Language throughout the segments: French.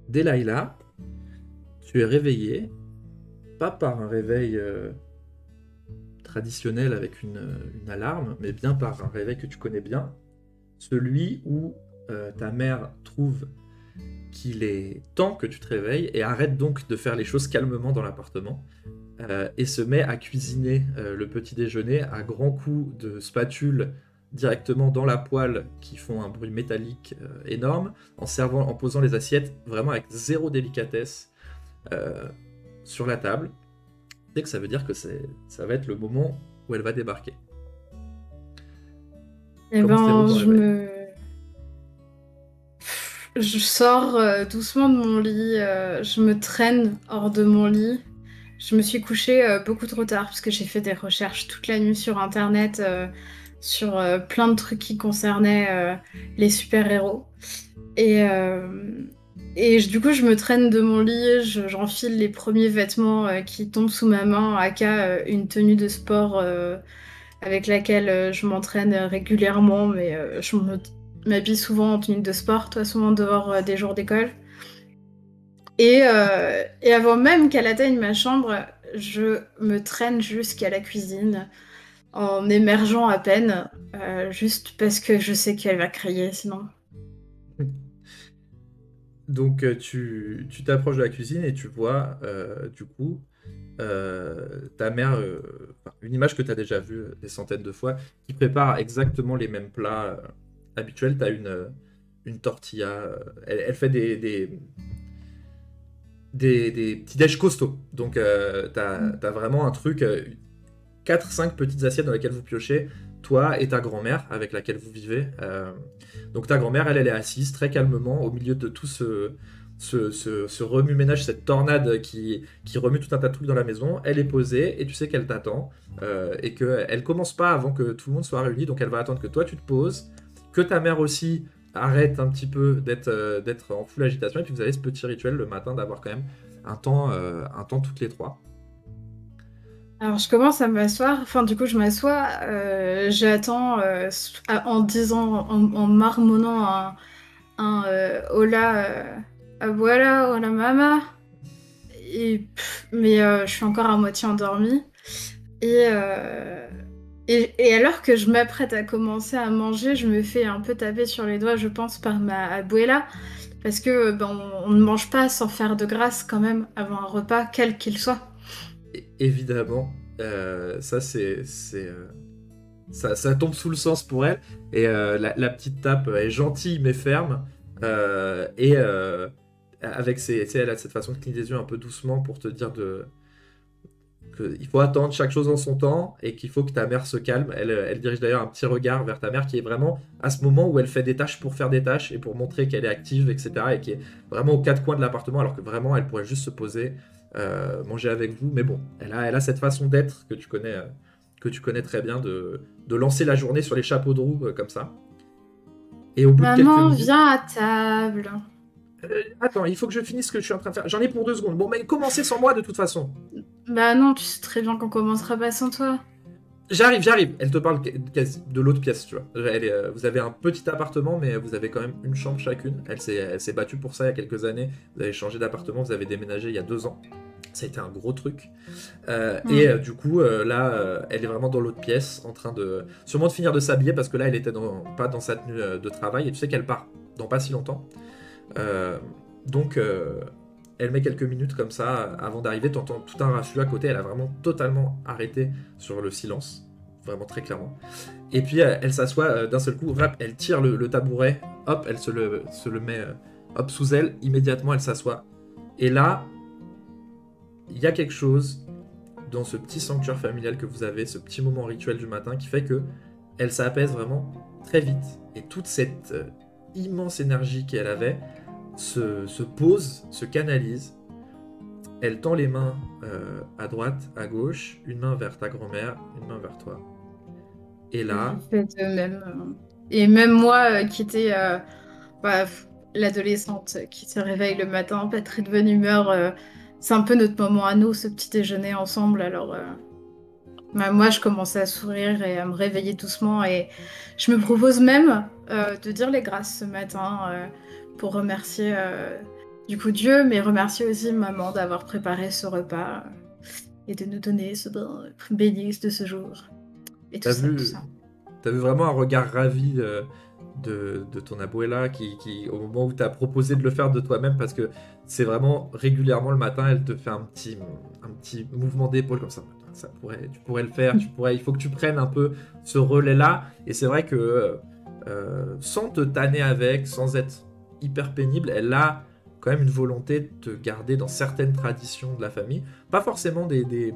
Delilah, tu es réveillée, pas par un réveil traditionnel avec une alarme, mais bien par un réveil que tu connais bien, celui où ta mère trouve qu'il est temps que tu te réveilles et arrête donc de faire les choses calmement dans l'appartement et se met à cuisiner le petit déjeuner à grands coups de spatule directement dans la poêle qui font un bruit métallique énorme, en posant les assiettes vraiment avec zéro délicatesse euh, sur la table. C'est que ça veut dire que ça va être le moment où elle va débarquer. Eh Comment se déroule ben, ton réveil? je sors doucement de mon lit, je me traîne hors de mon lit. Je me suis couchée beaucoup trop tard parce que j'ai fait des recherches toute la nuit sur Internet sur plein de trucs qui concernaient les super-héros. Et, du coup, je me traîne de mon lit, j'enfile les premiers vêtements qui tombent sous ma main, aka une tenue de sport avec laquelle je m'entraîne régulièrement, mais m'habille souvent en tenue de sport, toi souvent dehors des jours d'école. Et avant même qu'elle atteigne ma chambre, je me traîne jusqu'à la cuisine en émergeant à peine, juste parce que je sais qu'elle va crier sinon. Donc tu t'approches de la cuisine et tu vois du coup ta mère, enfin, une image que tu as déjà vue des centaines de fois, qui prépare exactement les mêmes plats habituels. Tu as une tortilla, elle fait des petits déj costauds. Donc t'as vraiment un truc, 4-5 petites assiettes dans lesquelles vous piochez, toi et ta grand-mère avec laquelle vous vivez. Donc ta grand-mère, elle est assise très calmement au milieu de tout ce remue-ménage, cette tornade qui remue tout un tas de trucs dans la maison. Elle est posée et tu sais qu'elle t'attend et qu'elle commence pas avant que tout le monde soit réuni. Donc elle va attendre que toi tu te poses, que ta mère aussi arrête un petit peu d'être en full agitation et puis vous avez ce petit rituel le matin d'avoir quand même un temps toutes les trois. Alors je commence à m'asseoir, enfin du coup je m'assois, j'attends en disant, en marmonnant un hola, abuela, hola mama, mais je suis encore à moitié endormie. Et, euh, et alors que je m'apprête à commencer à manger, je me fais un peu taper sur les doigts, je pense, par ma abuela, parce que ben, on ne mange pas sans faire de grâce quand même avant un repas, quel qu'il soit. Évidemment, ça tombe sous le sens pour elle. Et la petite tape est gentille mais ferme. Et avec tu sais, elle a cette façon de cligner des yeux un peu doucement pour te dire il faut attendre chaque chose en son temps et qu'il faut que ta mère se calme. Elle dirige d'ailleurs un petit regard vers ta mère qui est vraiment à ce moment où elle fait des tâches pour faire des tâches et pour montrer qu'elle est active, etc. Et qui est vraiment aux quatre coins de l'appartement alors que vraiment elle pourrait juste se poser, manger avec vous. Mais bon, elle a cette façon d'être que tu connais très bien de lancer la journée sur les chapeaux de roue comme ça. Et au bout de quelques Maman, minutes, viens à table. attends, il faut que je finisse ce que je suis en train de faire. J'en ai pour 2 secondes. Bon, mais commencez sans moi de toute façon. Bah non, tu sais très bien qu'on commencera pas sans toi. J'arrive, j'arrive. Elle te parle de l'autre pièce, tu vois. Vous avez un petit appartement, mais vous avez quand même une chambre chacune. Elle s'est battue pour ça il y a quelques années. Vous avez changé d'appartement, vous avez déménagé il y a 2 ans. Ça a été un gros truc. Hmm. Du coup, là, elle est vraiment dans l'autre pièce, en train de sûrement de finir de s'habiller parce que là, elle était pas dans sa tenue de travail. Et tu sais qu'elle part dans pas si longtemps. Euh, donc, elle met quelques minutes comme ça avant d'arriver. T'entends tout un raffut à côté. Elle a vraiment totalement arrêté sur le silence, vraiment très clairement. Et puis elle s'assoit d'un seul coup, rap, elle tire le tabouret, hop, elle se le met hop sous elle. Immédiatement, elle s'assoit. Et là, il y a quelque chose dans ce petit sanctuaire familial que vous avez, ce petit moment rituel du matin qui fait que elle s'apaise vraiment très vite. Et toute cette immense énergie qu'elle avait se pose, se canalise. Elle tend les mains à droite, à gauche, une main vers ta grand-mère, une main vers toi. Et Je là, fais de même. Et même moi, qui étais bah, l'adolescente qui se réveille le matin, pas très de bonne humeur, c'est un peu notre moment à nous, ce petit déjeuner ensemble. Alors, bah, moi, je commence à sourire et à me réveiller doucement. Et je me propose même de dire les grâces ce matin pour remercier du coup Dieu, mais remercier aussi maman d'avoir préparé ce repas et de nous donner ce bain béni de ce jour. Et tout T'as ça, tout vu, ça. t'as vu vraiment un regard ravi de ton abuela au moment où t'as proposé de le faire de toi-même, parce que c'est vraiment régulièrement le matin, elle te fait un petit mouvement d'épaule comme ça. Tu pourrais le faire, il faut que tu prennes un peu ce relais-là. Et c'est vrai que sans te tanner avec, sans être hyper pénible, elle a quand même une volonté de te garder dans certaines traditions de la famille. Pas forcément des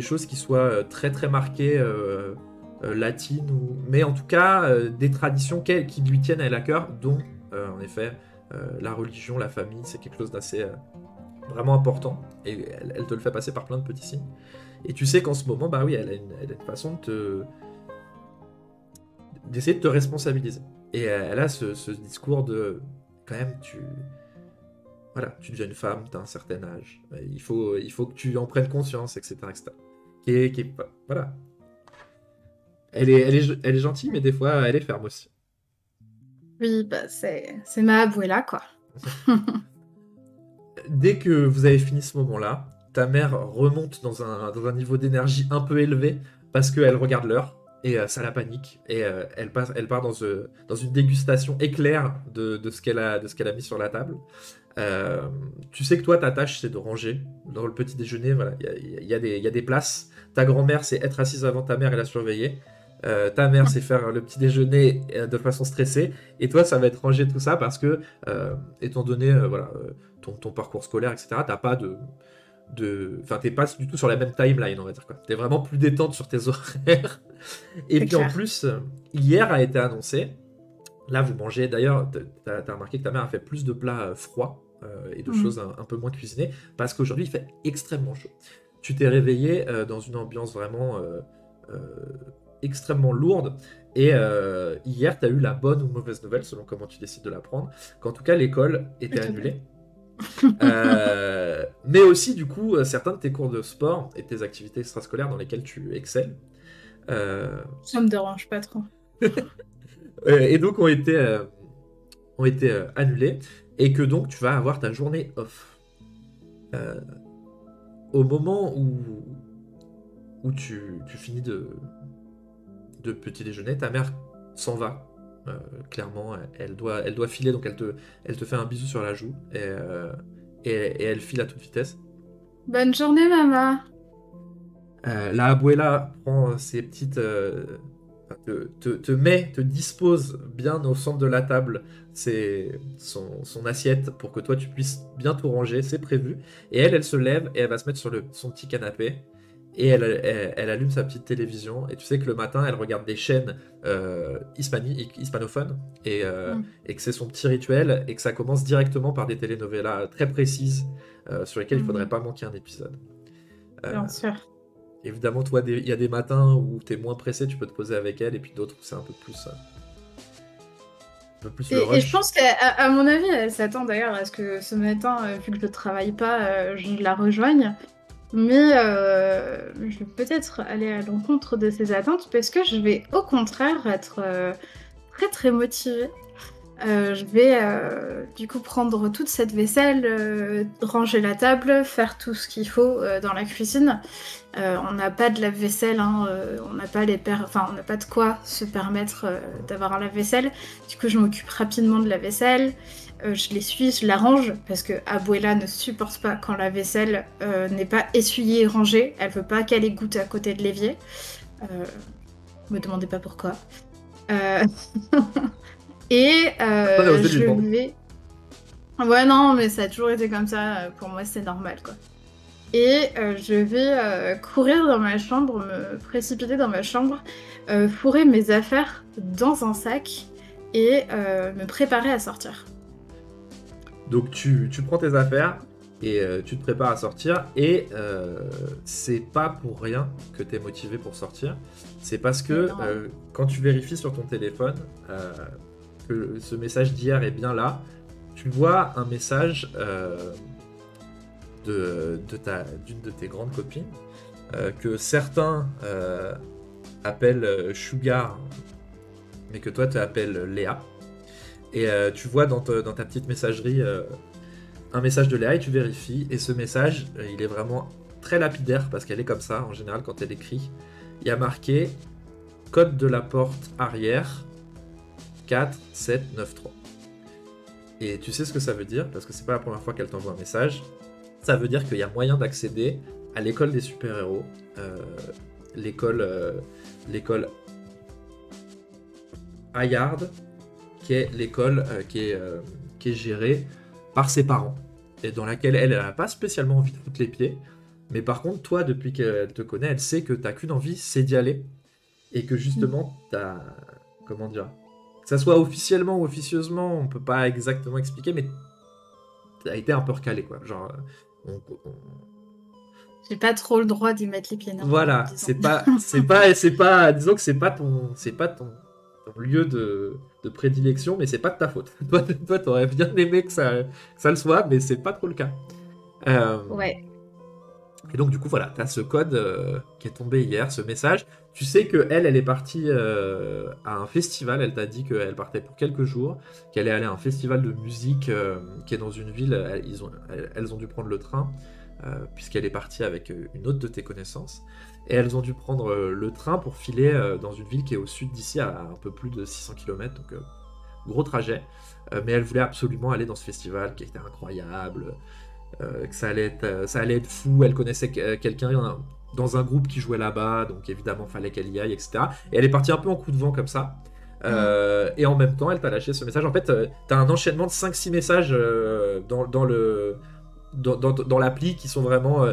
choses qui soient très très marquées latines, mais en tout cas des traditions qui lui tiennent à la cœur, dont en effet la religion, la famille, c'est quelque chose d'assez vraiment important, et elle te le fait passer par plein de petits signes. Et tu sais qu'en ce moment, bah oui, elle a une façon d'essayer de te responsabiliser. Et elle a ce discours de quand même, voilà, tu deviens une femme, tu as un certain âge, il faut que tu en prennes conscience, etc. etc. Voilà. Elle est gentille, mais des fois, elle est ferme aussi. Oui, bah c'est ma abuela, quoi. Dès que vous avez fini ce moment-là, ta mère remonte dans un niveau d'énergie un peu élevé parce qu'elle regarde l'heure et ça la panique. Et elle part dans une dégustation éclair de ce qu'elle a mis sur la table. Tu sais que toi, ta tâche, c'est de ranger. Dans le petit déjeuner, voilà, il y a des places. Ta grand-mère, c'est être assise avant ta mère et la surveiller. Ta mère, c'est faire le petit déjeuner de façon stressée. Et toi, ça va être ranger tout ça parce que, étant donné voilà, ton parcours scolaire, etc., t'as pas enfin, t'es pas du tout sur la même timeline, on va dire, quoi. T'es vraiment plus détente sur tes horaires. Et C'est puis en clair. plus, hier a été annoncé. Là, vous mangez. D'ailleurs, t'as remarqué que ta mère a fait plus de plats froids et de choses Mm. un peu moins cuisinées parce qu'aujourd'hui, il fait extrêmement chaud. Tu t'es réveillé dans une ambiance vraiment euh, extrêmement lourde. Et hier, tu as eu la bonne ou mauvaise nouvelle, selon comment tu décides de la prendre, qu'en tout cas, l'école était Plutôt bien. annulée. Mais aussi, du coup, certains de tes cours de sport et tes activités extrascolaires dans lesquelles tu excelles. Euh, Ça me dérange pas trop. et donc ont été annulés, et que donc tu vas avoir ta journée off. Euh, Au moment où tu finis de petit déjeuner, ta mère s'en va. Clairement, elle doit filer, donc elle te fait un bisou sur la joue et elle file à toute vitesse. Bonne journée, maman. La abuela prend ses petites. Enfin, te dispose bien au centre de la table son assiette pour que toi tu puisses bien tout ranger, c'est prévu. Et elle se lève et elle va se mettre sur son petit canapé. Et elle allume sa petite télévision. Et tu sais que le matin, elle regarde des chaînes hispanophones. Mm. Et que c'est son petit rituel. Et que ça commence directement par des telenovelas très précises sur lesquelles il faudrait Mm. pas manquer un épisode. Euh, Bien sûr. Évidemment, toi, il y a des matins où tu es moins pressé, tu peux te poser avec elle, et puis d'autres où c'est un peu plus le Et je rush. pense à mon avis, elle s'attend d'ailleurs à ce que ce matin, vu que je ne travaille pas, je la rejoigne. Mais je vais peut-être aller à l'encontre de ses attentes parce que je vais au contraire être très très motivée. Je vais du coup prendre toute cette vaisselle, ranger la table, faire tout ce qu'il faut dans la cuisine. On n'a pas de lave-vaisselle, hein, on n'a pas enfin, on n'a pas de quoi se permettre d'avoir un lave-vaisselle. Du coup, je m'occupe rapidement de la vaisselle. Je l'essuie, je la range parce que Abuela ne supporte pas quand la vaisselle n'est pas essuyée et rangée. Elle veut pas qu'elle ait goutte à côté de l'évier. Me demandez pas pourquoi. Euh, Et Personne n'a osé lui je demander. vais. Ouais, non, mais ça a toujours été comme ça. Pour moi, c'est normal, quoi. Et je vais courir dans ma chambre, me précipiter dans ma chambre, fourrer mes affaires dans un sac et me préparer à sortir. Donc tu prends tes affaires et tu te prépares à sortir. Et c'est pas pour rien que tu es motivé pour sortir. C'est parce Mais que non. quand tu vérifies sur ton téléphone que ce message d'hier est bien là, tu vois un message d'une de tes grandes copines que certains appellent Sugar, mais que toi tu appelles Léa. Et tu vois dans ta petite messagerie un message de Léa et tu vérifies. Et ce message, il est vraiment très lapidaire parce qu'elle est comme ça en général quand elle écrit. Il y a marqué code de la porte arrière 4793. Et tu sais ce que ça veut dire parce que c'est pas la première fois qu'elle t'envoie un message. Ça veut dire qu'il y a moyen d'accéder à l'école des super-héros, l'école Hayard, qui est l'école qui est gérée par ses parents, et dans laquelle elle n'a pas spécialement envie de foutre les pieds. Mais par contre, toi, depuis qu'elle te connaît, elle sait que t'as qu'une envie, c'est d'y aller. Et que justement, t'as... Comment dire? Que ça soit officiellement ou officieusement, on peut pas exactement expliquer, mais t'as été un peu recalé, quoi. Genre, J'ai pas trop le droit d'y mettre les pieds, non. voilà, Disons. disons que c'est pas ton lieu de prédilection, mais c'est pas de ta faute. Toi, t'aurais bien aimé que ça le soit, mais c'est pas trop le cas. Ouais. Et donc, du coup, voilà, t'as ce code qui est tombé hier, ce message. Tu sais que elle est partie à un festival. Elle t'a dit qu'elle partait pour quelques jours, qu'elle est allée à un festival de musique qui est dans une ville. Elles ont dû prendre le train, puisqu'elle est partie avec une autre de tes connaissances. Et elles ont dû prendre le train pour filer dans une ville qui est au sud d'ici, à un peu plus de 600 km. Donc, gros trajet. Mais elle voulait absolument aller dans ce festival qui était incroyable. Que ça allait être fou. Elle connaissait quelqu'un dans un groupe qui jouait là-bas, donc évidemment fallait qu'elle y aille, etc. Et elle est partie un peu en coup de vent comme ça. Et en même temps, elle t'a lâché ce message. En fait, t'as un enchaînement de 5-6 messages dans l'appli qui sont vraiment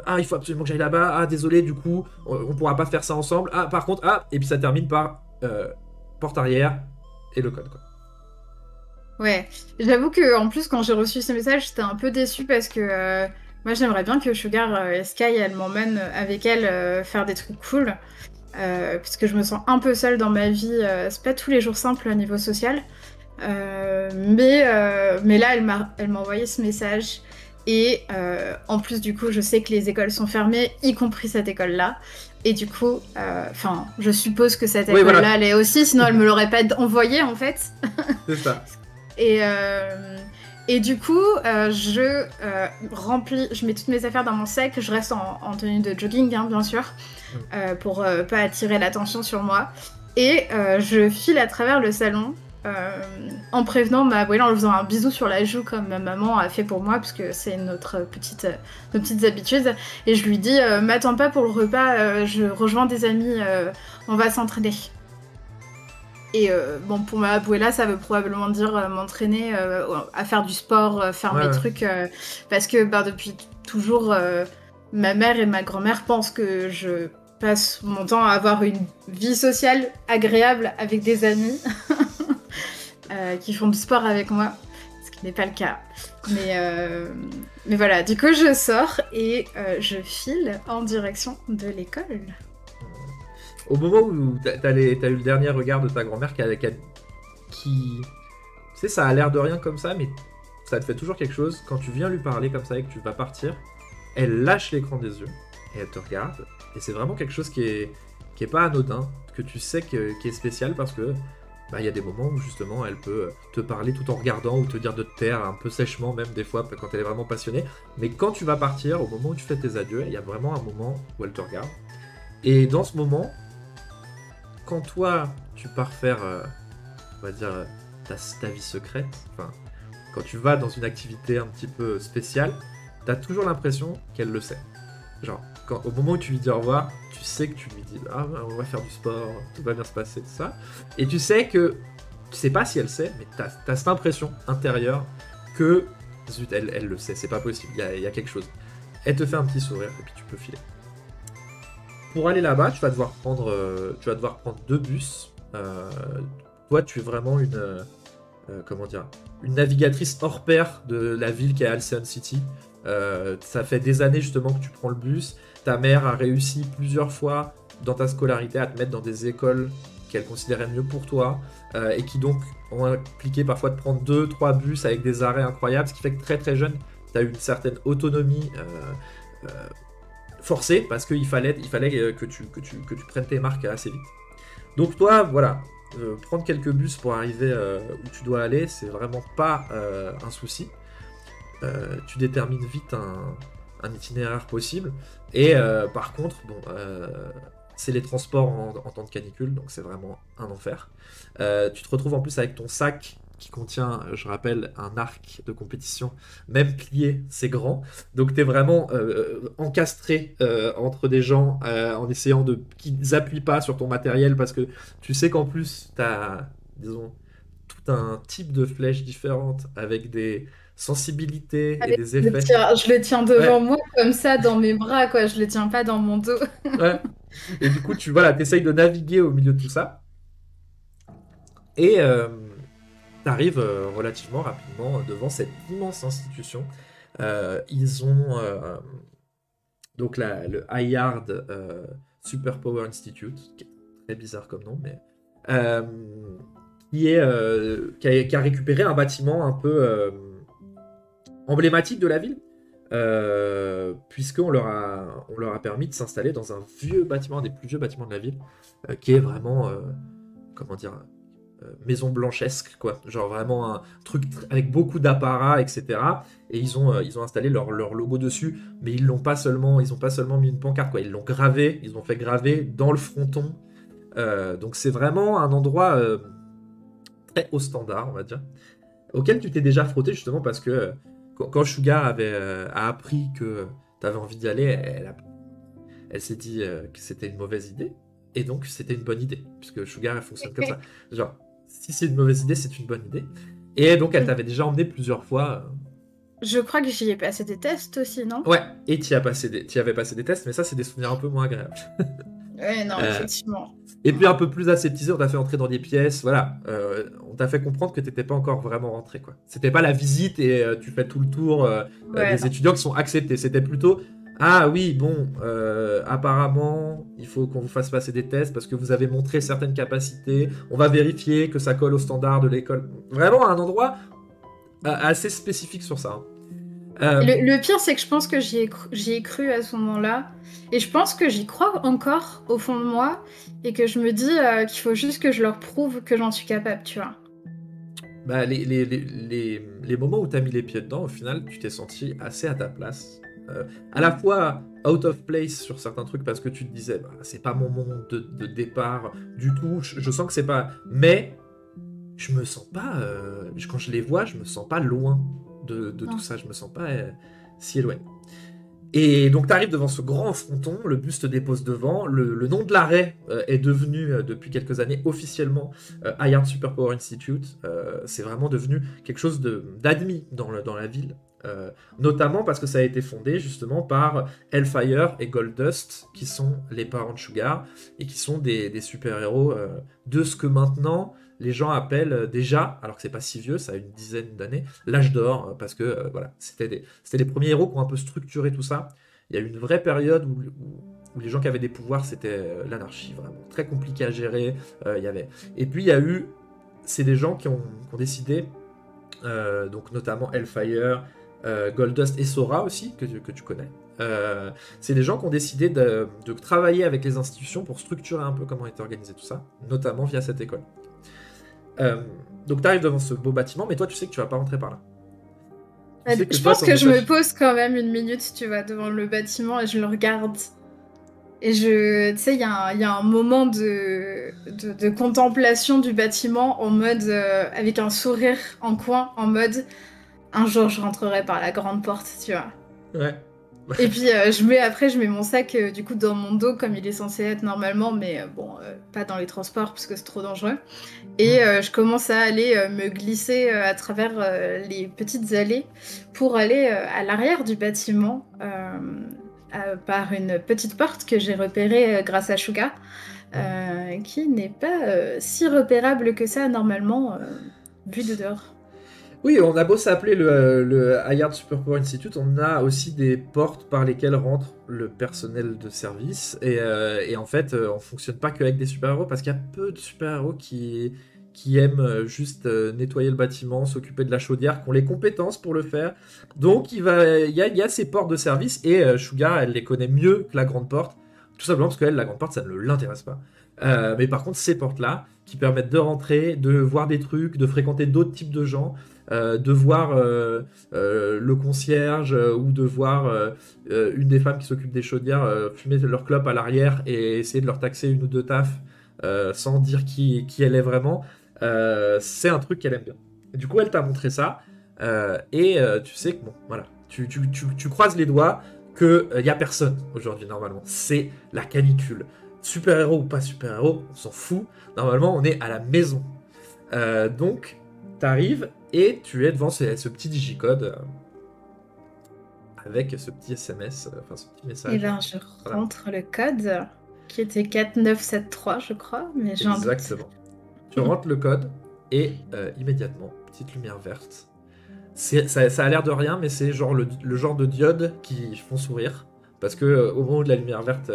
ah, il faut absolument que j'aille là-bas, ah désolé, du coup on pourra pas faire ça ensemble, ah par contre, ah, et puis ça termine par porte arrière et le code, quoi. Ouais, j'avoue que en plus quand j'ai reçu ces messages, j'étais un peu déçue parce que moi j'aimerais bien que Sugar et Sky elles m'emmènent avec elles faire des trucs cool parce que je me sens un peu seule dans ma vie. C'est pas tous les jours simple au niveau social, mais là elle m'a envoyé ce message et en plus du coup je sais que les écoles sont fermées, y compris cette école-là. Et du coup, enfin, je suppose que cette école-là, voilà. elle est aussi, sinon elle me l'aurait pas envoyée en fait. C'est ça. Et du coup, je mets toutes mes affaires dans mon sac, je reste en tenue de jogging, hein, bien sûr, pour pas attirer l'attention sur moi. Et je file à travers le salon en prévenant ma abuela, en lui faisant un bisou sur la joue comme ma maman a fait pour moi, parce que c'est nos petites habitudes. Et je lui dis, m'attends pas pour le repas, je rejoins des amis, on va s'entraîner. Et bon, pour ma abuela, ça veut probablement dire m'entraîner à faire du sport, faire mes trucs, parce que depuis toujours, ma mère et ma grand-mère pensent que je passe mon temps à avoir une vie sociale agréable avec des amis qui font du sport avec moi, ce qui n'est pas le cas. Mais voilà, du coup, je sors et je file en direction de l'école. Au moment où t'as eu le dernier regard de ta grand-mère qui... Tu sais, ça a l'air de rien comme ça, mais ça te fait toujours quelque chose. Quand tu viens lui parler comme ça et que tu vas partir, elle lâche l'écran des yeux et elle te regarde. Et c'est vraiment quelque chose qui est pas anodin, que tu sais qui est spécial parce que y a des moments où justement elle peut te parler tout en regardant ou te dire de te taire un peu sèchement même des fois quand elle est vraiment passionnée. Mais quand tu vas partir, au moment où tu fais tes adieux, il y a vraiment un moment où elle te regarde. Et dans ce moment, quand toi, tu pars faire, on va dire, ta vie secrète, enfin, quand tu vas dans une activité un petit peu spéciale, t'as toujours l'impression qu'elle le sait. Genre, au moment où tu lui dis au revoir, tu sais que tu lui dis « Ah, on va faire du sport, tout va bien se passer, tout ça. » Et tu sais que, tu sais pas si elle sait, mais t'as cette impression intérieure que, zut, elle le sait, c'est pas possible, il y a quelque chose. Elle te fait un petit sourire et puis tu peux filer. Pour aller là-bas, tu vas devoir prendre 2 bus. Toi, tu es vraiment une navigatrice hors pair de la ville qui est Halcyon City. Ça fait des années justement que tu prends le bus. Ta mère a réussi plusieurs fois dans ta scolarité à te mettre dans des écoles qu'elle considérait mieux pour toi et qui donc ont impliqué parfois de prendre 2-3 bus avec des arrêts incroyables, ce qui fait que très très jeune, tu as eu une certaine autonomie forcée parce qu'il fallait que tu prennes tes marques assez vite. Donc toi, voilà, prendre quelques bus pour arriver où tu dois aller, c'est vraiment pas un souci. Tu détermines vite un itinéraire possible. Et par contre, bon, c'est les transports en temps de canicule, donc c'est vraiment un enfer. Tu te retrouves en plus avec ton sac qui contient, je rappelle, un arc de compétition, même plié, c'est grand. Donc t'es vraiment encastré entre des gens en essayant qu'ils n'appuient pas sur ton matériel parce que tu sais qu'en plus t'as, disons, tout un type de flèches différentes avec des sensibilités et Allez, des effets. je le tiens devant Ouais, moi comme ça dans mes bras, quoi. Je le tiens pas dans mon dos. ouais. Et du coup, voilà, t'essayes de naviguer au milieu de tout ça. Et t'arrives relativement rapidement devant cette immense institution. Ils ont donc le Hayard Superpower Institute, qui est très bizarre comme nom, mais euh, qui a récupéré un bâtiment un peu emblématique de la ville, puisqu'on on leur a permis de s'installer dans un vieux bâtiment, un des plus vieux bâtiments de la ville, qui est vraiment, comment dire, maison blanchesque, quoi. Genre vraiment un truc avec beaucoup d'apparat, etc. Et ils ont installé leur logo dessus, mais ils ont pas seulement mis une pancarte, quoi. Ils l'ont gravé, ils ont fait graver dans le fronton. Donc c'est vraiment un endroit très haut standard, on va dire, auquel tu t'es déjà frotté justement parce que quand Sugar a appris que tu avais envie d'y aller, elle s'est dit que c'était une mauvaise idée. Et donc c'était une bonne idée, puisque Sugar elle fonctionne comme ça. Genre, si c'est une mauvaise idée, c'est une bonne idée. Et donc elle t'avait déjà emmené plusieurs fois. Je crois que j'y ai passé des tests aussi, non? Ouais, et t'y avais passé des tests, mais ça c'est des souvenirs un peu moins agréables. Ouais, non, Euh, effectivement. Et puis un peu plus aseptisé, on t'a fait entrer dans des pièces, voilà. On t'a fait comprendre que t'étais pas encore vraiment rentré, quoi. C'était pas la visite et tu fais tout le tour Ouais, des non. étudiants qui sont acceptés. C'était plutôt, ah oui, bon, apparemment, il faut qu'on vous fasse passer des tests parce que vous avez montré certaines capacités. On va vérifier que ça colle aux standards de l'école. Vraiment un endroit assez spécifique sur ça, hein. Et Euh, le pire, c'est que je pense que j'y ai cru à ce moment-là. Et je pense que j'y crois encore au fond de moi. Et que je me dis qu'il faut juste que je leur prouve que j'en suis capable, tu vois. Bah, les moments où tu as mis les pieds dedans, au final, tu t'es senti assez à ta place. À la fois out of place sur certains trucs parce que tu te disais, bah, c'est pas mon monde de départ du tout, je sens que c'est pas. Mais je me sens pas. Quand je les vois, je me sens pas loin de tout Non. ça, je me sens pas si éloigné. Et donc tu arrives devant ce grand fronton, le bus te dépose devant, le nom de l'arrêt est devenu depuis quelques années officiellement Hayard Superpower Institute. C'est vraiment devenu quelque chose d'admis dans la ville. Notamment parce que ça a été fondé justement par Hellfire et Goldust, qui sont les parents de Sugar, et qui sont des super-héros de ce que maintenant les gens appellent déjà, alors que c'est pas si vieux, ça a une dizaine d'années, l'âge d'or, parce que voilà, c'était les premiers héros qui ont un peu structuré tout ça. Il y a eu une vraie période où les gens qui avaient des pouvoirs, c'était l'anarchie, vraiment très compliqué à gérer. Il y avait... Et puis il y a eu, c'est des gens qui ont décidé, donc notamment Hellfire, Goldust et Sora aussi, que tu connais. C'est des gens qui ont décidé de travailler avec les institutions pour structurer un peu comment était organisé tout ça, notamment via cette école. Donc tu arrives devant ce beau bâtiment, mais toi tu sais que tu vas pas rentrer par là. Tu sais que Je toi, pense ton que je me message... pose quand même une minute, tu vois, devant le bâtiment et je le regarde. Et tu sais, il y a un moment de contemplation du bâtiment en mode, avec un sourire en coin, en mode, un jour je rentrerai par la grande porte, tu vois. Ouais. Et puis après, je mets mon sac du coup dans mon dos comme il est censé être normalement, mais bon, pas dans les transports parce que c'est trop dangereux. Et je commence à aller me glisser à travers les petites allées pour aller à l'arrière du bâtiment par une petite porte que j'ai repérée grâce à Shuga, qui n'est pas si repérable que ça normalement vu de dehors. Oui, on a beau s'appeler le Hayard Superpower Institute, on a aussi des portes par lesquelles rentre le personnel de service. Et en fait, on fonctionne pas qu'avec des super-héros, parce qu'il y a peu de super-héros qui aiment juste nettoyer le bâtiment, s'occuper de la chaudière, qui ont les compétences pour le faire. Donc il y a ces portes de service, et Sugar, elle les connaît mieux que la grande porte, tout simplement parce qu'elle, la grande porte, ça ne l'intéresse pas. Mais par contre, ces portes-là, qui permettent de rentrer, de voir des trucs, de fréquenter d'autres types de gens, de voir le concierge ou de voir une des femmes qui s'occupe des chaudières fumer leur clope à l'arrière et essayer de leur taxer une ou deux tafs sans dire qui elle est vraiment, c'est un truc qu'elle aime bien. Et du coup, elle t'a montré ça tu sais que bon, voilà, tu croises les doigts qu'il n'y a personne aujourd'hui normalement. C'est la canicule. Super-héros ou pas super-héros, on s'en fout. Normalement, on est à la maison. Donc, t'arrives et tu es devant ce petit digicode avec ce petit SMS, enfin ce petit message. Et ben, je rentre le code qui était 4973, je crois, mais j'ai un doute. Exactement. Tu rentres le code et immédiatement, petite lumière verte. Ça a l'air de rien, mais c'est genre le genre de diodes qui font sourire. Parce que au moment où la lumière verte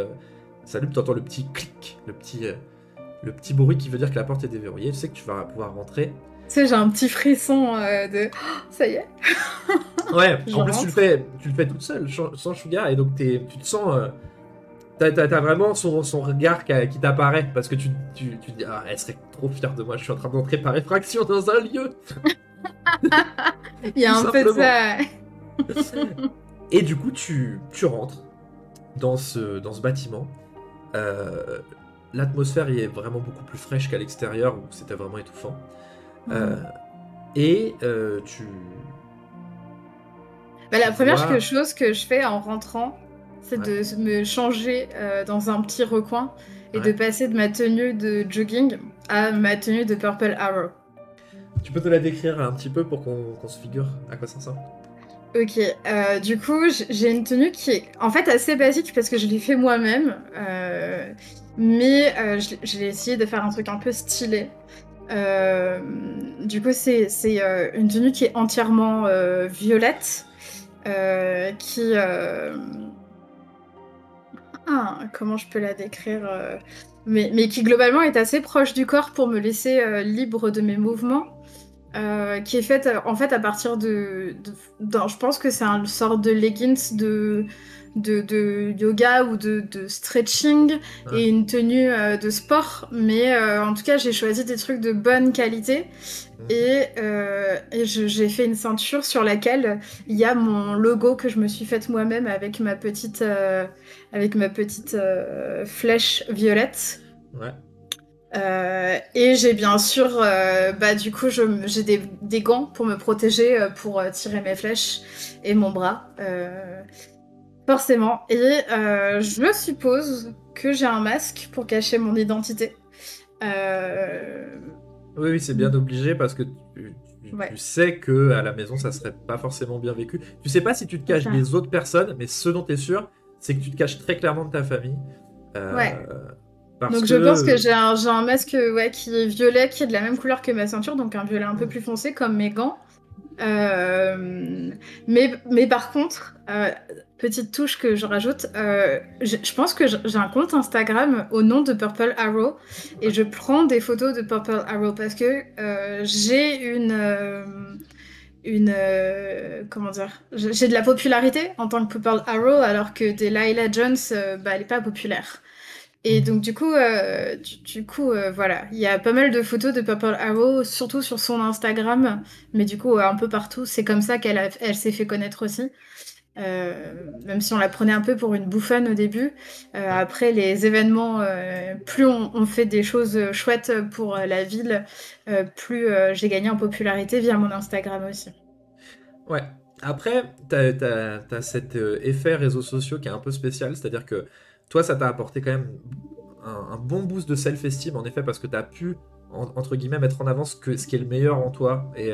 s'allume, t'entends le petit clic, le petit bruit qui veut dire que la porte est déverrouillée. Tu sais que tu vas pouvoir rentrer. Tu sais, j'ai un petit frisson de oh, ça y est. Ouais, Je en plus rentre. tu le fais toute seule, sans Sugar, et donc tu te sens. T'as vraiment son regard qui t'apparaît, parce que tu te dis, ah, elle serait trop fière de moi, je suis en train d'entrer par effraction dans un lieu. Il y a Tout un peu de ça. Et du coup, tu rentres dans ce bâtiment. L'atmosphère y est vraiment beaucoup plus fraîche qu'à l'extérieur, où c'était vraiment étouffant. Tu... Bah, la première vois- chose que je fais en rentrant, c'est Ouais. de me changer dans un petit recoin et de Ouais. passer de ma tenue de jogging à ma tenue de Purple Arrow. Tu peux te la décrire un petit peu pour qu'on se figure à quoi ça ressemble? Ok, du coup, j'ai une tenue qui est en fait assez basique parce que je l'ai fait moi-même, mais j'ai essayé de faire un truc un peu stylé. Du coup, c'est une tenue qui est entièrement violette, qui... comment je peux la décrire mais qui globalement est assez proche du corps pour me laisser libre de mes mouvements. Qui est faite en fait à partir je pense que c'est une sorte de leggings de yoga ou de stretching Ouais. et une tenue de sport, mais en tout cas j'ai choisi des trucs de bonne qualité et j'ai fait une ceinture sur laquelle il y a mon logo que je me suis faite moi-même avec ma petite flèche violette. Ouais. Et j'ai bien sûr, du coup, j'ai des gants pour me protéger, pour tirer mes flèches et mon bras, forcément. Et je suppose que j'ai un masque pour cacher mon identité. Oui, oui, c'est bien obligé parce que Ouais, tu sais que à la maison ça serait pas forcément bien vécu. Tu sais pas si tu te c'est caches ça. des autres personnes, mais ce dont tu es sûr, c'est que tu te caches très clairement de ta famille. Euh, Ouais. Parce Donc je pense que que. j'ai un masque ouais, qui est violet, qui est de la même couleur que ma ceinture, donc un violet un peu plus foncé comme mes gants. Mais par contre, petite touche que je rajoute, je pense que j'ai un compte Instagram au nom de Purple Arrow et je prends des photos de Purple Arrow parce que j'ai comment dire, j'ai de la popularité en tant que Purple Arrow alors que Delilah Jones, elle est pas populaire. Et donc voilà, il y a pas mal de photos de Purple Arrow, surtout sur son Instagram, mais du coup un peu partout. C'est comme ça elle s'est fait connaître aussi. Même si on la prenait un peu pour une bouffonne au début. Après les événements, plus on fait des choses chouettes pour la ville, plus j'ai gagné en popularité via mon Instagram aussi. Ouais. Après, t'as cet effet réseaux sociaux qui est un peu spécial, c'est-à-dire que toi, ça t'a apporté quand même un bon boost de self-esteem, en effet, parce que t'as pu, entre guillemets, mettre en avant ce qui est le meilleur en toi, et,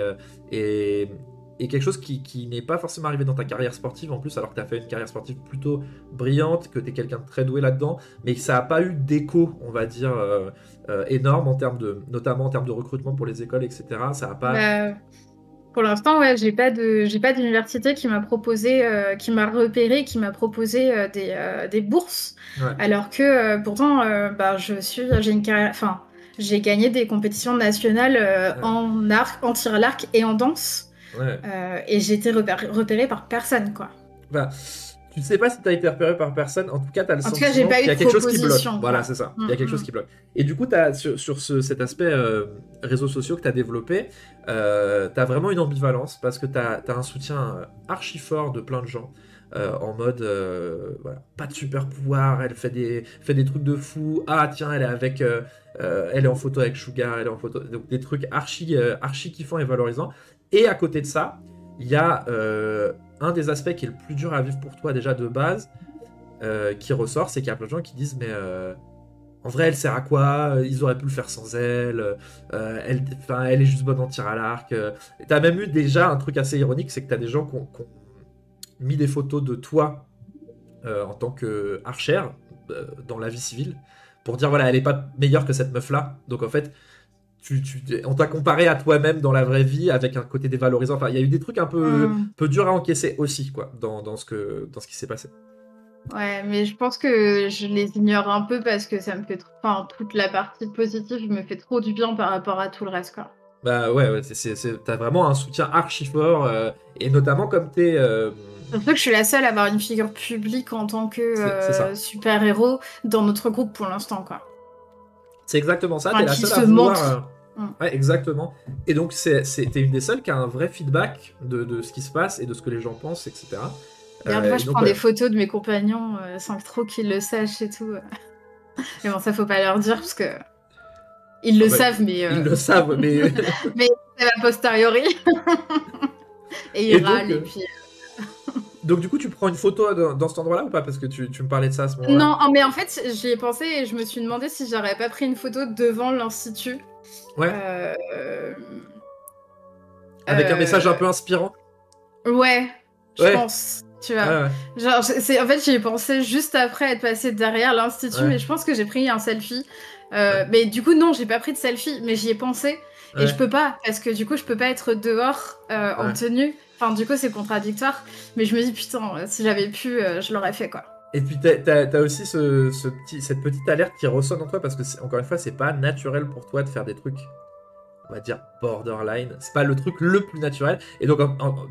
et quelque chose qui n'est pas forcément arrivé dans ta carrière sportive, en plus, alors que t'as fait une carrière sportive plutôt brillante, que t'es quelqu'un de très doué là-dedans, mais que ça n'a pas eu d'écho, on va dire, énorme, notamment en termes de recrutement pour les écoles, etc. Ça n'a pas... Bah, pour l'instant, ouais, j'ai pas d'université qui m'a proposé, qui m'a repéré, qui m'a proposé des bourses, Ouais. alors que pourtant, j'ai une carrière, enfin, j'ai gagné des compétitions nationales Ouais. en arc, en tir à l'arc et en danse, Ouais. et j'ai été repérée par personne, quoi. Bah, Tu ne sais pas si tu as été repéré par personne, en tout cas, tu as le En tout cas, j'ai sentiment pas qu'il eu y a de quelque chose qui bloque. proposition, Voilà, quoi. c'est ça. Il y a quelque chose qui bloque. Et du coup, sur cet aspect réseaux sociaux que tu as développé, tu as vraiment une ambivalence parce que tu as un soutien archi fort de plein de gens. En mode, voilà, pas de super pouvoir, elle fait des trucs de fou. Ah, tiens, elle est en photo avec Sugar, elle est en photo. Donc, des trucs archi kiffants et valorisants. Et à côté de ça, il y a un des aspects qui est le plus dur à vivre pour toi déjà de base, qui ressort, c'est qu'il y a plein de gens qui disent mais en vrai elle sert à quoi? Ils auraient pu le faire sans elle. Elle est juste bonne en tir à l'arc. T'as même eu déjà un truc assez ironique, c'est que t'as des gens qui ont mis des photos de toi en tant que archère dans la vie civile pour dire voilà elle est pas meilleure que cette meuf là. Donc en fait on t'a comparé à toi-même dans la vraie vie avec un côté dévalorisant. Enfin, il y a eu des trucs un peu durs à encaisser aussi, quoi, dans ce qui s'est passé. Ouais, mais je pense que je les ignore un peu parce que ça me fait enfin, toute la partie positive me fait trop du bien par rapport à tout le reste, quoi. Bah ouais, t'as vraiment un soutien archi fort, et notamment comme t'es... Surtout que je suis la seule à avoir une figure publique en tant c'est ça. que super-héros dans notre groupe pour l'instant, quoi. C'est exactement ça, Enfin, t'es la qui seule se à vouloir... montre. Ouais, exactement. Et donc, t'es une des seules qui a un vrai feedback de ce qui se passe et de ce que les gens pensent, etc. D'ailleurs, moi, je donc, prends des photos de mes compagnons sans trop qu'ils le sachent et tout. Mais bon, ça, faut pas leur dire parce que ils le savent, mais... Ils le savent, mais... mais c'est a posteriori. Et ils râlent, et puis... Donc du coup, tu prends une photo dans cet endroit-là ou pas? Parce que tu me parlais de ça à ce moment-là. Non, mais en fait, j'y ai pensé et je me suis demandé si j'aurais pas pris une photo devant l'Institut. Ouais. Avec un message un peu inspirant. Ouais, je pense, tu vois. Ouais. Genre, en fait, j'y ai pensé juste après être passée derrière l'Institut, mais je pense que j'ai pris un selfie. Mais du coup, non, j'ai pas pris de selfie, mais j'y ai pensé. Et je peux pas, parce que du coup, je peux pas être dehors en tenue. Enfin, du coup, c'est contradictoire. Mais je me dis, putain, si j'avais pu, je l'aurais fait, quoi. Et puis, t'as aussi cette petite alerte qui ressonne en toi, parce que, encore une fois, c'est pas naturel pour toi de faire des trucs, on va dire, borderline. C'est pas le truc le plus naturel. Et donc,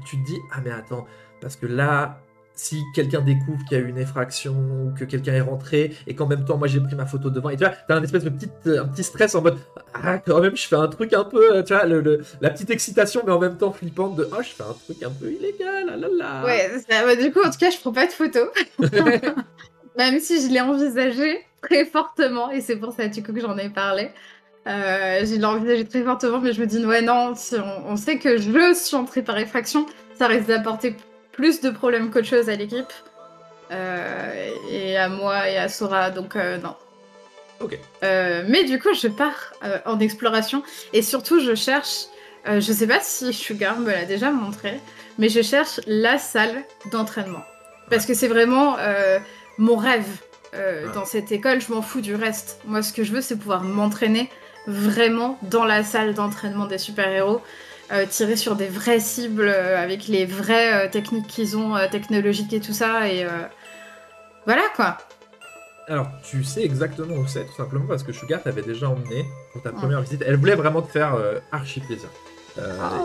tu te dis, ah, mais attends, parce que là, si quelqu'un découvre qu'il y a eu une effraction, ou que quelqu'un est rentré, et qu'en même temps, moi, j'ai pris ma photo devant, et tu vois, t'as un espèce de un petit stress en mode, ah, quand même, je fais un truc un peu, tu vois, la petite excitation, mais en même temps flippante de, oh, je fais un truc un peu illégal, ah là là. Ouais, du coup, en tout cas, je prends pas de photos. Même si je l'ai envisagé très fortement, et c'est pour ça, du coup, que j'en ai parlé. Je l'ai envisagé très fortement, mais je me dis, ouais, non, si on sait que je suis entrée par effraction, ça risque d'apporter plus de problèmes qu'autre chose à l'équipe. Et à moi et à Sora, donc non. Ok. Mais du coup, je pars en exploration, et surtout, je cherche, je sais pas si Sugar me l'a déjà montré, mais je cherche la salle d'entraînement. Parce que c'est vraiment mon rêve dans cette école, je m'en fous du reste. Moi, ce que je veux, c'est pouvoir m'entraîner vraiment dans la salle d'entraînement des super-héros, tirer sur des vraies cibles avec les vraies techniques qu'ils ont, technologiques et tout ça, et voilà, quoi. Alors, tu sais exactement où c'est, tout simplement parce que Sugar t'avait déjà emmené pour ta première visite. Elle voulait vraiment te faire archi plaisir.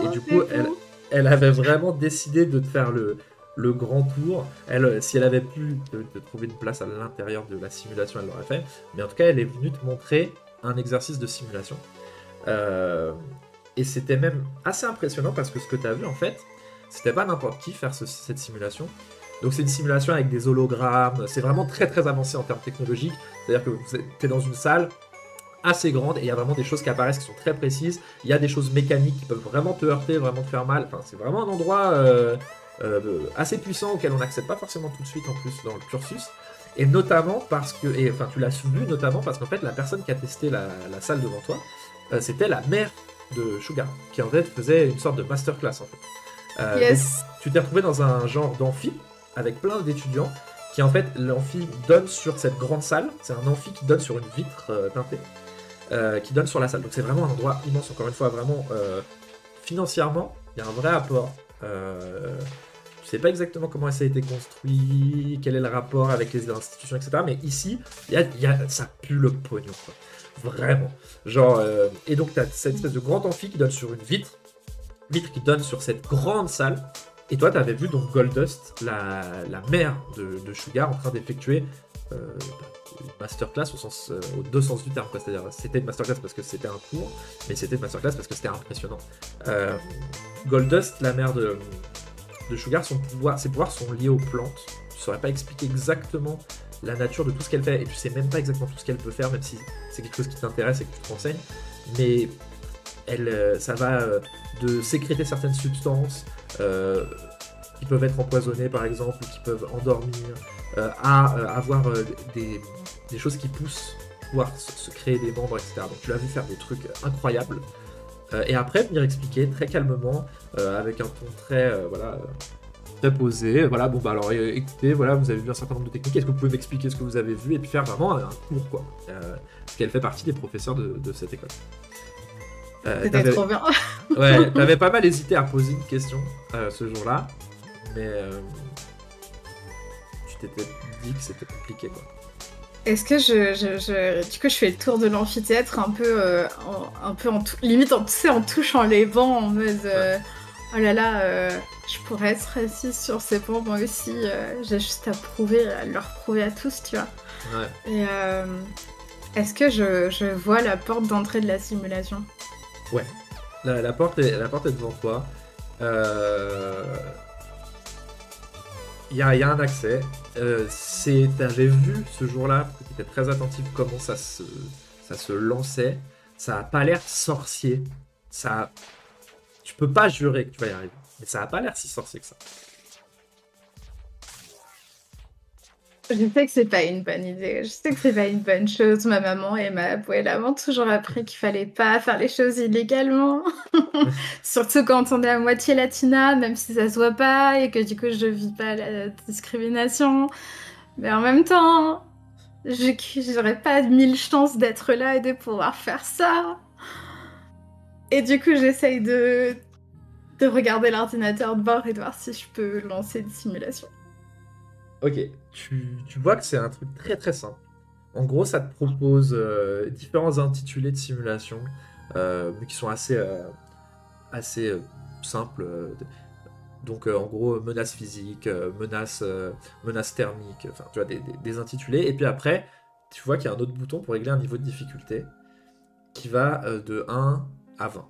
Et du coup, elle avait vraiment décidé de te faire le grand tour. Si elle avait pu te trouver une place à l'intérieur de la simulation, elle l'aurait fait. Mais en tout cas, elle est venue te montrer un exercice de simulation. Et c'était même assez impressionnant parce que ce que tu as vu, en fait, c'était pas n'importe qui faire cette simulation. Donc c'est une simulation avec des hologrammes, c'est vraiment très très avancé en termes technologiques, c'est-à-dire que vous êtes dans une salle assez grande et il y a vraiment des choses qui apparaissent qui sont très précises, il y a des choses mécaniques qui peuvent vraiment te heurter, vraiment te faire mal, enfin c'est vraiment un endroit assez puissant auquel on n'accède pas forcément tout de suite en plus dans le cursus, et notamment parce que, enfin tu l'as vu notamment parce qu'en fait la personne qui a testé la salle devant toi, c'était la mère de Sugar, qui en fait faisait une sorte de masterclass en fait. Yes. Donc, tu t'es retrouvé dans un genre d'amphi, avec plein d'étudiants, qui en fait, l'amphi donne sur cette grande salle, c'est un amphi qui donne sur une vitre teintée, qui donne sur la salle. Donc c'est vraiment un endroit immense, encore une fois, vraiment, financièrement, il y a un vrai apport. Je sais pas exactement comment ça a été construit, quel est le rapport avec les institutions, etc. Mais ici, ça pue le pognon, quoi. Vraiment. Genre, et donc tu as cette espèce de grand amphi qui donne sur une vitre qui donne sur cette grande salle, Et toi, tu avais vu donc Goldust, la mère de Sugar, en train d'effectuer une masterclass au deux sens du terme. C'est-à-dire, c'était une masterclass parce que c'était un cours, mais c'était une masterclass parce que c'était impressionnant. Goldust, la mère de Sugar, ses pouvoirs sont liés aux plantes. Tu saurais pas expliquer exactement la nature de tout ce qu'elle fait, et tu sais même pas exactement tout ce qu'elle peut faire, même si c'est quelque chose qui t'intéresse et que tu te renseignes. Mais ça va de sécréter certaines substances qui peuvent être empoisonnées par exemple, ou qui peuvent endormir, à avoir des choses qui poussent, pouvoir se créer des membres, etc. Donc tu l'as vu faire des trucs incroyables. Et après venir expliquer très calmement, avec un ton très très posé. Voilà, bon bah alors écoutez, voilà, vous avez vu un certain nombre de techniques, est-ce que vous pouvez m'expliquer ce que vous avez vu, et puis faire vraiment un cours quoi. Parce qu'elle fait partie des professeurs de cette école. C'était trop bien. Ouais, t'avais pas mal hésité à poser une question ce jour-là, mais tu t'étais dit que c'était compliqué quoi. Est-ce que du coup, je fais le tour de l'amphithéâtre un peu, limite en touchant les bancs en mode oh là là, je pourrais être assise sur ces bancs moi aussi, j'ai juste à leur prouver à tous, tu vois. Ouais. Et est-ce que je vois la porte d'entrée de la simulation? Ouais. La porte est devant toi. Il y a un accès. T'avais vu ce jour-là, tu étais très attentif comment ça se lançait. Ça a pas l'air sorcier. Tu peux pas jurer que tu vas y arriver. Mais ça a pas l'air si sorcier que ça. Je sais que c'est pas une bonne idée, je sais que c'est pas une bonne chose. Ma maman et ma abuela m'ont toujours appris qu'il fallait pas faire les choses illégalement. Surtout quand on est à moitié latina, même si ça se voit pas et que du coup je vis pas la discrimination. Mais en même temps, j'aurais pas 1000 chances d'être là et de pouvoir faire ça. Et du coup, j'essaye de regarder l'ordinateur de bord et de voir si je peux lancer une simulation. Ok, tu vois que c'est un truc très très simple. En gros, ça te propose différents intitulés de simulation, mais qui sont assez simples. Donc, en gros, menace physique, menace thermique, enfin, tu vois, des intitulés. Et puis après, tu vois qu'il y a un autre bouton pour régler un niveau de difficulté qui va de 1 à 20.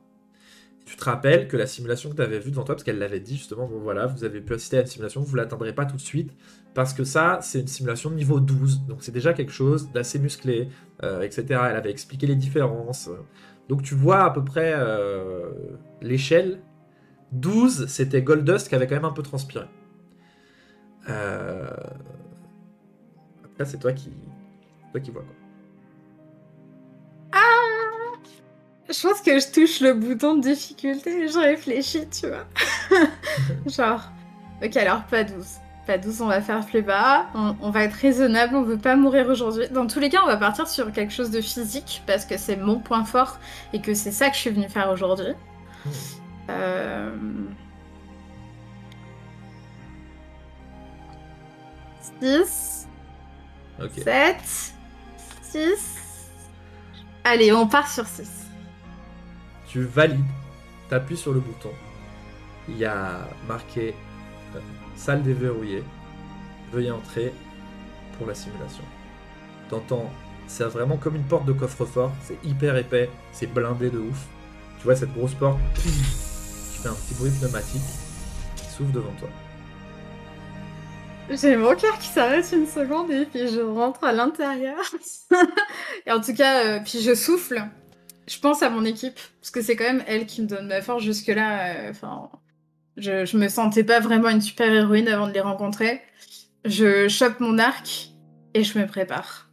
Tu te rappelles que la simulation que tu avais vue devant toi, parce qu'elle l'avait dit justement, bon voilà, vous avez pu assister à une simulation, vous ne l'atteindrez pas tout de suite, parce que ça, c'est une simulation de niveau 12, donc c'est déjà quelque chose d'assez musclé, etc. Elle avait expliqué les différences. Donc tu vois à peu près l'échelle. 12, c'était Goldust qui avait quand même un peu transpiré. Après, c'est toi qui vois quoi. Je pense que je touche le bouton de difficulté et je réfléchis, tu vois. Genre, ok, alors pas 12. Pas 12, on va faire plus bas. On va être raisonnable, on veut pas mourir aujourd'hui. Dans tous les cas, on va partir sur quelque chose de physique parce que c'est mon point fort et que c'est ça que je suis venue faire aujourd'hui. 6, Ok. 7, 6. Allez, on part sur 6. Tu valides, t'appuies sur le bouton. Il y a marqué salle déverrouillée. Veuillez entrer pour la simulation. T'entends, c'est vraiment comme une porte de coffre-fort. C'est hyper épais, c'est blindé de ouf. Tu vois cette grosse porte qui fait un petit bruit pneumatique qui s'ouvre devant toi. J'ai mon cœur qui s'arrête une seconde et puis je rentre à l'intérieur. Et en tout cas, puis je souffle. Je pense à mon équipe, parce que c'est quand même elle qui me donne ma force jusque-là. Enfin, je me sentais pas vraiment une super héroïne avant de les rencontrer. Je chope mon arc et je me prépare.